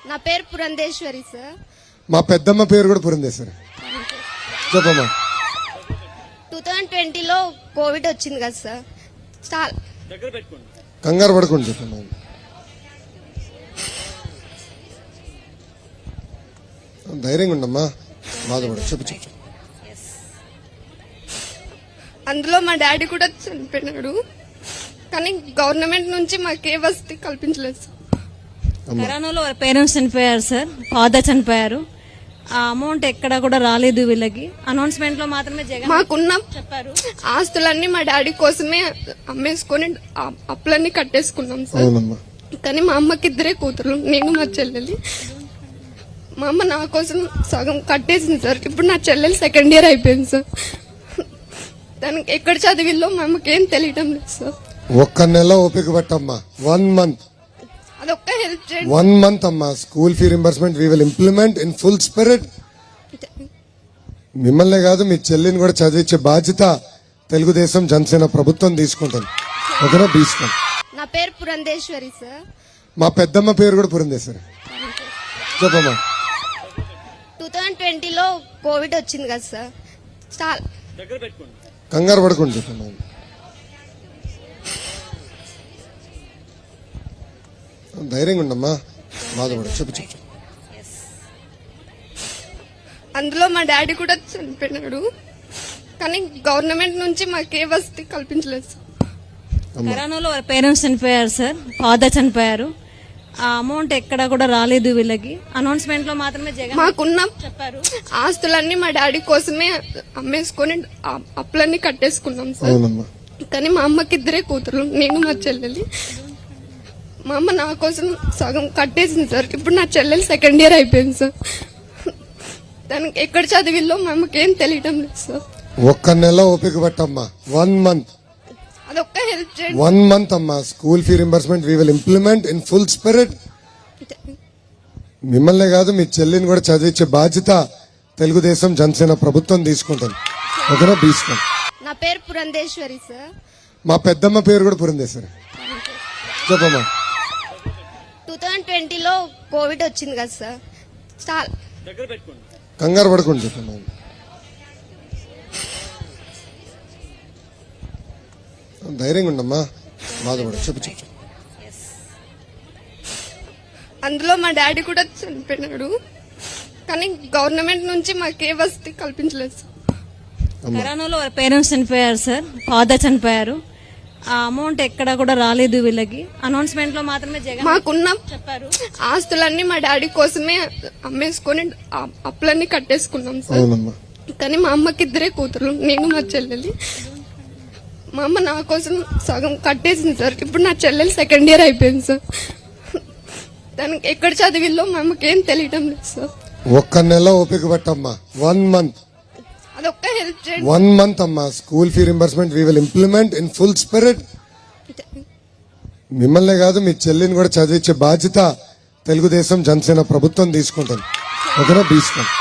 నా పేరు పురంధేశ్వరి సార్. మా పెద్దమ్మ పేరు కూడా పురంధేశ్వరి. చెప్పమ్మా. 2020లో కోవిడ్ వచ్చింది కదా సార్. చాలా కంగారు పడుకోండి. చెప్పమ్మా. ధైర్యంగా ఉండమ్మా, బాధపడు. చెప్పు. అందులో మా డాడీ కూడా చనిపోయినాడు, కానీ గవర్నమెంట్ నుంచి మాకే వసతి కల్పించలేదు సార్. కరోనాలో పేరెంట్స్ చనిపోయారు సార్, ఫాదర్ చనిపోయారు. ఆ అమౌంట్ ఎక్కడ కూడా రాలేదు వీళ్ళకి. అనౌన్స్మెంట్ లో మాత్రమే జగన్ మాకున్న చెప్పారు. ఆస్తులన్నీ మా డాడీ కోసమే అమ్మేసుకొని అప్పులన్నీ కట్టేసుకున్నాం సార్. అవునమ్మా. కానీ మా అమ్మకి ఇద్దరే కూతురు, నేను మా చెల్లెలి. మా అమ్మ నా కోసం సగం కట్టేసింది సార్. ఇప్పుడు నా చెల్లెలు సెకండ్ ఇయర్ అయిపోయింది సార్. దానికి ఎక్కడ చదివిల్లో మా అమ్మకి ఏం తెలియటం లేదు సార్. ఒక్క నెల ఓపిక పట్టమ్మా. 1 month. అదొక్క హెల్ప్ చేయండి. 1 month అమ్మా. School fee reimbursement we will implement in full spirit. మిమ్మల్నే కాదు, మీ చెల్లిని కూడా చదివించే బాధ్యత తెలుగుదేశం జనసేన ప్రభుత్వం తీసుకుంటుంది. ఓకేనా? తీసుకోండి. నా పేరు పురంధేశ్వరి సార్. మా పెద్దమ్మ పేరు కూడా పురంధేశ్వరి. చెప్పమ్మా. 2020లో కోవిడ్ వచ్చింది కదా సార్. చాలా కంగారు పడుకోండి. చెప్పమ్మా. ధైర్యంగా ఉండమ్మా, బాధపడు. చెప్పు. అందులో మా డాడీ కూడా చనిపోయినాడు, కానీ గవర్నమెంట్ నుంచి మాకే వసతి కల్పించలేదు సార్. కరోనాలో పేరెంట్స్ చనిపోయారు సార్, ఫాదర్ చనిపోయారు. ఆ అమౌంట్ ఎక్కడ కూడా రాలేదు వీళ్ళకి. అనౌన్స్మెంట్ లో మాత్రమే జగన్ మాకున్న చెప్పారు. ఆస్తులన్నీ మా డాడీ కోసమే అమ్మేసుకొని అప్పులన్నీ కట్టేసుకున్నాం సార్. అవునమ్మా. కానీ మా అమ్మకి ఇద్దరే కూతురు, నేను మా చెల్లెలి. మా అమ్మ నా కోసం సగం కట్టేసింది సార్. ఇప్పుడు నా చెల్లెలు సెకండ్ ఇయర్ అయిపోయింది సార్. దానికి ఎక్కడ చదివిల్లో మా అమ్మకి ఏం తెలియటం లేదు సార్. ఒక్క నెల ఓపిక పట్టమ్మా. 1 month. అదొక్క హెల్ప్ చేయండి. 1 month అమ్మా. School fee reimbursement we will implement in full spirit. మిమ్మల్నే కాదు, మీ చెల్లిని కూడా చదివించే బాధ్యత తెలుగుదేశం జనసేన ప్రభుత్వం తీసుకుంటుంది. ఓకేనా? తీసుకోండి. నా పేరు పురంధేశ్వరి సార్. మా పెద్దమ్మ పేరు కూడా పురంధేశ్వరి. చెప్పమ్మా. 2020లో కోవిడ్ వచ్చింది కదా సార్. చాలా కంగారు పడుకోండి. చెప్పమ్మా. ధైర్యంగా ఉండమ్మా, బాధపడు. చెప్పు. అందులో మా డాడీ కూడా చనిపోయినాడు, కానీ గవర్నమెంట్ నుంచి మాకే వసతి కల్పించలేదు సార్. కరోనాలో పేరెంట్స్ చనిపోయారు సార్, ఫాదర్ చనిపోయారు. ఆ అమౌంట్ ఎక్కడ కూడా రాలేదు వీళ్ళకి. అనౌన్స్మెంట్ లో మాత్రమే జగన్ మాకున్న చెప్పారు. ఆస్తులన్నీ మా డాడీ కోసమే అమ్మేసుకొని అప్పులన్నీ కట్టేసుకున్నాం సార్. అవునమ్మా. కానీ మా అమ్మకి ఇద్దరే కూతురు, నేను మా చెల్లెలి. మా అమ్మ నా కోసం సగం కట్టేసింది సార్. ఇప్పుడు నా చెల్లెలు సెకండ్ ఇయర్ అయిపోయింది సార్. దానికి ఎక్కడ చదివిల్లో మా అమ్మకి ఏం తెలియటం లేదు సార్. ఒక్క నెల ఓపిక పట్టమ్మా. 1 month. అదొక్క హెల్ప్ చేయండి. 1 month అమ్మా. School fee reimbursement we will implement in full spirit. మిమ్మల్నే కాదు, మీ చెల్లిని కూడా చదివించే బాధ్యత తెలుగుదేశం జనసేన ప్రభుత్వం తీసుకుంటుంది. ఓకేనా? తీసుకోండి.